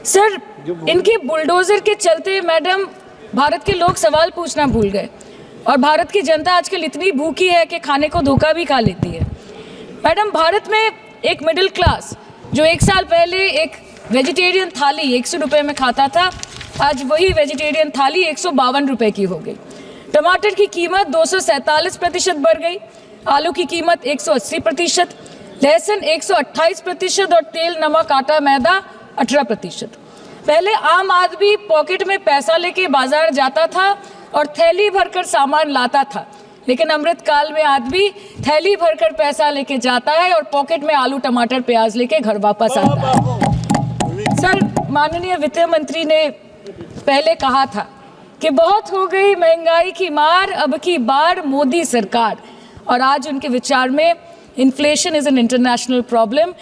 Sir, इनके bulldozer के चलते मैडम भारत के लोग सवाल पूछना भूल गए और भारत की जनता आजकल इतनी भूखी है कि खाने को धोखा भी खा लेती है। मैडम, भारत में एक मिडिल क्लास जो एक साल पहले एक वेजिटेरियन थाली 100 रुपये में खाता था, आज वही वेजिटेरियन थाली 152 रुपये की हो गई। टमाटर की कीमत 247% बढ़ गई, आलू की कीमत 180%, लहसुन 128% और तेल, नमक, आटा, मैदा 18%। पहले आम आदमी पॉकेट में पैसा लेके बाजार जाता था और थैली भरकर सामान लाता था, लेकिन अमृतकाल में आदमी थैली भरकर पैसा लेके जाता है और पॉकेट में आलू, टमाटर, प्याज लेके घर वापस आता है। सर, माननीय वित्त मंत्री ने पहले कहा था कि बहुत हो गई महंगाई की मार, अब की बार मोदी सरकार, और आज उनके विचार में inflation is an international problem,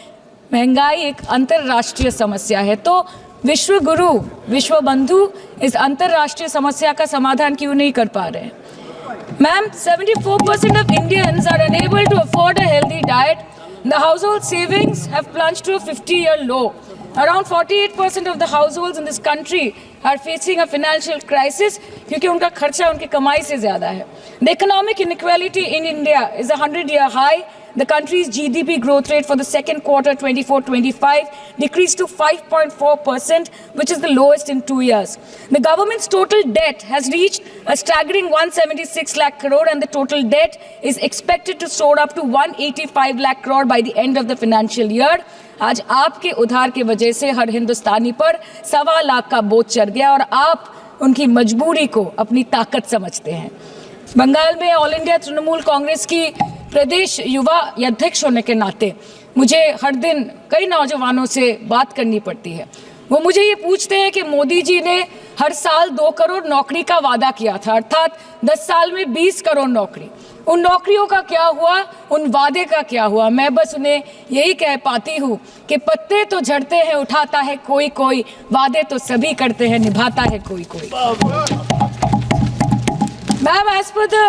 महंगाई एक अंतर्राष्ट्रीय समस्या है। तो विश्व गुरु, विश्व बंधु इस अंतर्राष्ट्रीय समस्या का समाधान क्यों नहीं कर पा रहे हैं? Ma'am, 74% of Indians are unable to afford a healthy diet. The household savings have plunged to a 50-year low. Around 48% of the households in this country are facing a financial crisis क्योंकि उनका खर्चा उनकी कमाई से ज़्यादा है। The economic inequality in India is a 100-year high. The country's GDP growth rate for the second quarter 24-25 decreased to 5.4%, which is the lowest in 2 years. The government's total debt has reached a staggering 176 lakh crore, and the total debt is expected to soar up to 185 lakh crore by the end of the financial year. आज आपके उधार की वजह से हर हिंदुस्तानी पर 1.25 लाख का बोझ चढ़ गया और आप उनकी मजबूरी को अपनी ताकत समझते हैं। बंगाल में ऑल इंडिया तृणमूल कांग्रेस की प्रदेश युवा अध्यक्ष होने के नाते मुझे हर दिन कई नौजवानों से बात करनी पड़ती है। वो मुझे ये पूछते हैं कि मोदी जी ने हर साल 2 करोड़ नौकरी का वादा किया था, अर्थात 10 साल में 20 करोड़ नौकरी। उन नौकरियों का क्या हुआ, उन वादे का क्या हुआ? मैं बस उन्हें यही कह पाती हूँ कि पत्ते तो झड़ते हैं, उठाता है कोई कोई, वादे तो सभी करते हैं, निभाता है कोई कोई। Ma'am, as per the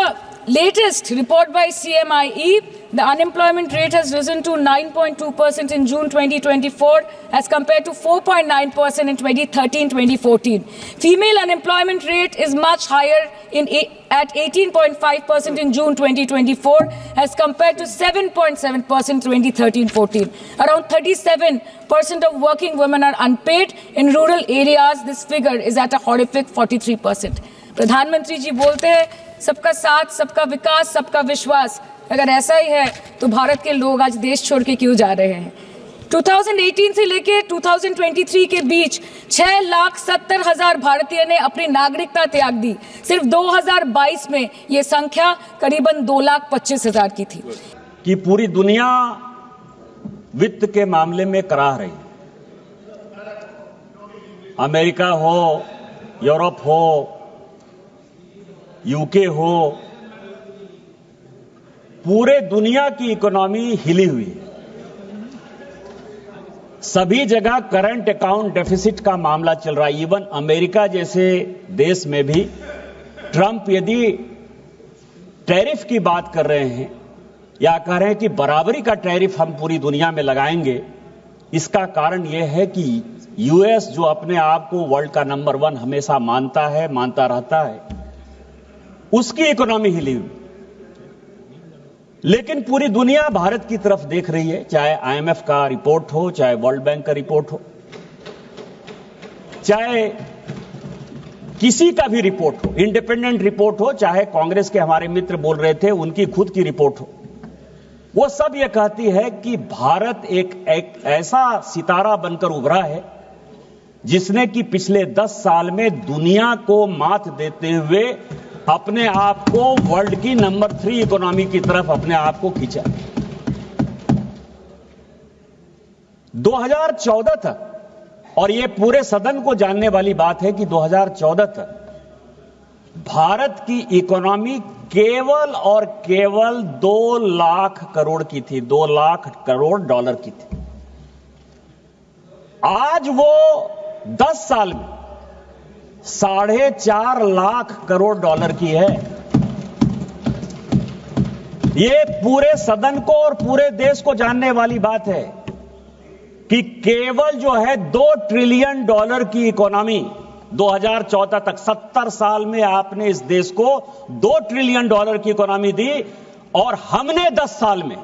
latest report by CMIE, the unemployment rate has risen to 9.2% in June 2024 as compared to 4.9% in 2013-2014. Female unemployment rate is much higher at 18.5% in June 2024 as compared to 7.7% 2013-14. Around 37% of working women are unpaid. In rural areas, this figure is at a horrific 43%. प्रधानमंत्री जी बोलते हैं सबका साथ, सबका विकास, सबका विश्वास। अगर ऐसा ही है तो भारत के लोग आज देश छोड़ के क्यों जा रहे हैं? 2018 से लेके 2023 के बीच 6,70,000 भारतीय ने अपनी नागरिकता त्याग दी। सिर्फ 2022 में ये संख्या करीबन 2,25,000 की थी। कि पूरी दुनिया वित्त के मामले में कराह रही, अमेरिका हो, यूरोप हो, यूके हो, पूरे दुनिया की इकोनॉमी हिली हुई है। सभी जगह करंट अकाउंट डेफिसिट का मामला चल रहा है। इवन अमेरिका जैसे देश में भी ट्रंप यदि टैरिफ की बात कर रहे हैं या कह रहे हैं कि बराबरी का टैरिफ हम पूरी दुनिया में लगाएंगे, इसका कारण यह है कि यूएस जो अपने आप को वर्ल्ड का नंबर 1 हमेशा मानता है, मानता रहता है, उसकी इकोनॉमी हिली हुई। लेकिन पूरी दुनिया भारत की तरफ देख रही है, चाहे आईएमएफ का रिपोर्ट हो, चाहे वर्ल्ड बैंक का रिपोर्ट हो, चाहे किसी का भी रिपोर्ट हो, इंडिपेंडेंट रिपोर्ट हो, चाहे कांग्रेस के हमारे मित्र बोल रहे थे उनकी खुद की रिपोर्ट हो, वो सब ये कहती है कि भारत एक ऐसा सितारा बनकर उभरा है जिसने कि पिछले 10 साल में दुनिया को मात देते हुए अपने आप को वर्ल्ड की नंबर 3 इकोनॉमी की तरफ अपने आप को खींचा। 2014 तक, और ये पूरे सदन को जानने वाली बात है कि 2014 तक भारत की इकोनॉमी केवल और केवल 2 लाख करोड़ की थी, 2 लाख करोड़ डॉलर की थी। आज वो 10 साल में 4.5 लाख करोड़ डॉलर की है। ये पूरे सदन को और पूरे देश को जानने वाली बात है कि केवल जो है $2 ट्रिलियन की इकोनॉमी 2014 तक 70 साल में आपने इस देश को $2 ट्रिलियन की इकोनॉमी दी और हमने 10 साल में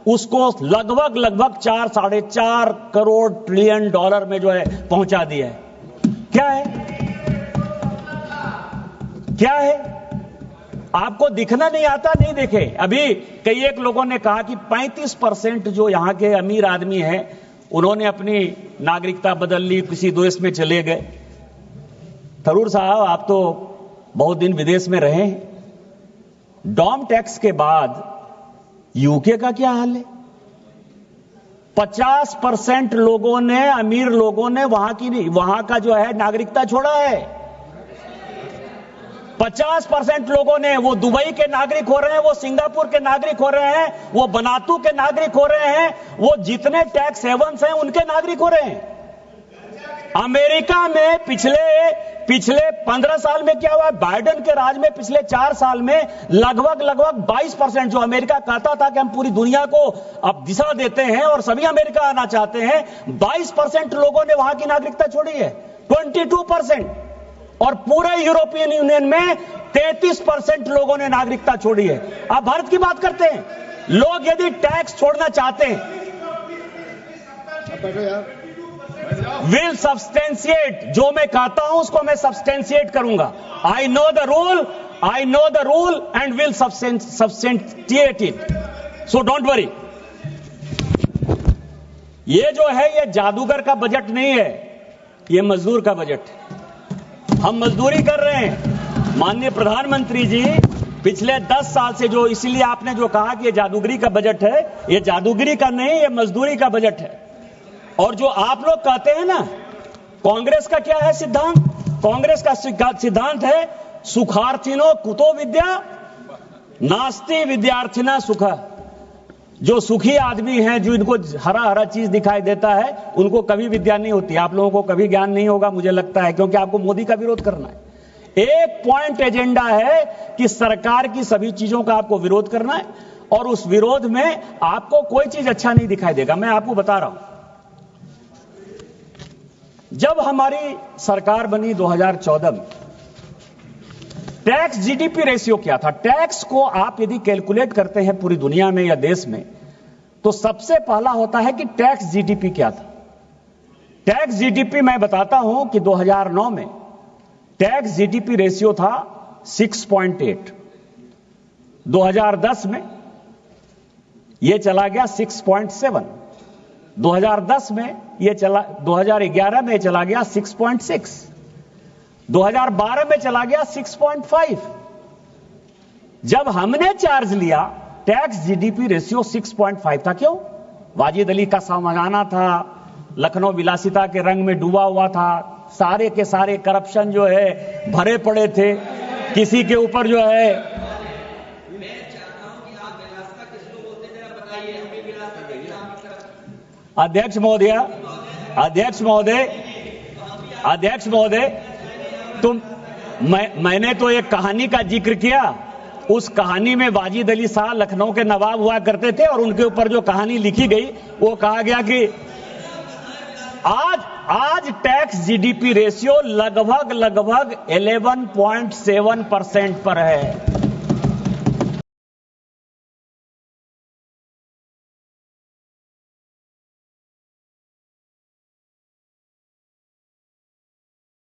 उसको लगभग 4-4.5 करोड़ ट्रिलियन डॉलर में जो है पहुंचा दिया है। क्या है आपको दिखना नहीं आता? नहीं देखे। अभी कई एक लोगों ने कहा कि 35% जो यहां के अमीर आदमी हैं उन्होंने अपनी नागरिकता बदल ली, किसी देश में चले गए। थरूर साहब, आप तो बहुत दिन विदेश में रहे हैं। डॉम टैक्स के बाद यूके का क्या हाल है? 50% लोगों ने, अमीर लोगों ने वहां का जो है नागरिकता छोड़ा है। 50% लोगों ने, वो दुबई के नागरिक हो रहे हैं, वो सिंगापुर के नागरिक हो रहे हैं, वो बनातू के नागरिक हो रहे हैं, वो जितने टैक्स हेवंस हैं उनके नागरिक हो रहे हैं। अमेरिका में पिछले 15 साल में क्या हुआ? बाइडेन के राज में पिछले 4 साल में लगभग 22%, जो अमेरिका कहता था कि हम पूरी दुनिया को अब दिशा देते हैं और सभी अमेरिका आना चाहते हैं, 22% लोगों ने वहां की नागरिकता छोड़ी है। 22%। और पूरे यूरोपियन यूनियन में 33% लोगों ने नागरिकता छोड़ी है। आप भारत की बात करते हैं। लोग यदि टैक्स छोड़ना चाहते हैं, विल सब्सटेंशिएट, जो मैं कहता हूं उसको मैं सब्सटेंशिएट करूंगा। I know the rule and will substantiate it, so don't worry. ये जो है ये जादूगर का बजट नहीं है, ये मजदूर का बजट है। हम मजदूरी कर रहे हैं। माननीय प्रधानमंत्री जी, पिछले 10 साल से जो, इसीलिए आपने जो कहा कि ये जादूगरी का बजट है, ये जादूगरी का नहीं, ये मजदूरी का बजट है। और जो आप लोग कहते हैं ना, कांग्रेस का क्या है सिद्धांत? कांग्रेस का सिद्धांत है सुखार्थिनो कुतो विद्या नास्ति विद्यार्थिना सुखा। जो सुखी आदमी हैं, जो इनको हरा हरा चीज दिखाई देता है, उनको कभी विद्या नहीं होती। आप लोगों को कभी ज्ञान नहीं होगा मुझे लगता है, क्योंकि आपको मोदी का विरोध करना है। एक पॉइंट एजेंडा है कि सरकार की सभी चीजों का आपको विरोध करना है, और उस विरोध में आपको कोई चीज अच्छा नहीं दिखाई देगा। मैं आपको बता रहा हूं, जब हमारी सरकार बनी 2014 में, टैक्स जीडीपी रेशियो क्या था? टैक्स को आप यदि कैलकुलेट करते हैं पूरी दुनिया में या देश में, तो सबसे पहला होता है कि टैक्स जीडीपी क्या था। टैक्स जीडीपी मैं बताता हूं कि 2009 में टैक्स जीडीपी रेशियो था 6.8। 2010 में यह चला गया 6.7। 2010 में यह चला, 2011 में चला गया 6.6। 2012 में चला गया 6.5। जब हमने चार्ज लिया, टैक्स जीडीपी रेशियो 6.5 था। क्यों? वाजिद अली का सामगाना था, लखनऊ विलासिता के रंग में डूबा हुआ था, सारे के सारे करप्शन जो है भरे पड़े थे, किसी के ऊपर जो है। अध्यक्ष महोदय, मैंने तो एक कहानी का जिक्र किया। उस कहानी में वाजिद अली शाह लखनऊ के नवाब हुआ करते थे, और उनके ऊपर जो कहानी लिखी गई वो कहा गया कि आज टैक्स जीडीपी रेशियो लगभग 11.7% पर है।